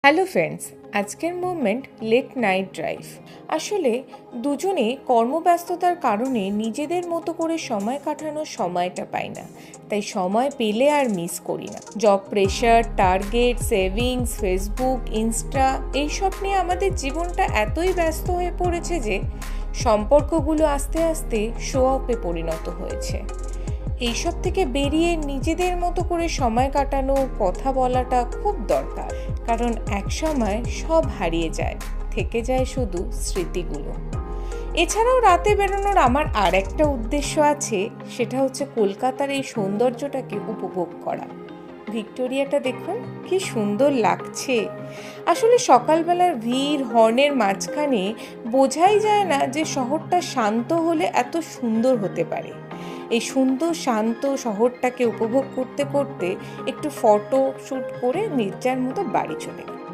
Hello friends, আজকের movement late night drive. আসলে দুজনে কর্মব্যস্ততার কারণে নিজেদের মতো করে সময় কাটানোর সময়টা পাই না, তাই সময় পেলে আর মিস করি না। Job pressure, target, savings, Facebook, Insta এইসব নিয়ে আমাদের জীবনটা এতই ব্যস্ত হয়ে পড়েছে যে সম্পর্কগুলো আস্তে আস্তে শো অফে পরিণত হয়েছে। এইসব থেকে বেরিয়ে নিজেদের মতো করে সময় কাটানো, কথা বলাটা খুব দরকার, কারণ একসময় সব হারিয়ে যায়, থেকে যায় শুধু স্মৃতিগুলো। এছাড়াও রাতে বেরোনোর আমার আর একটা উদ্দেশ্য আছে, সেটা হচ্ছে কলকাতার এই সৌন্দর্যটাকে উপভোগ করা। ভিক্টোরিয়াটা দেখুন কি সুন্দর লাগছে। আসলে সকালবেলার ভিড়, হর্নের মাঝখানে বোঝাই যায় না যে শহরটা শান্ত হলে এত সুন্দর হতে পারে। এই সুন্দর শান্ত শহরটাকে উপভোগ করতে করতে একটু ফটো শ্যুট করে নির্জার মতো বাড়ি চলে গেলাম।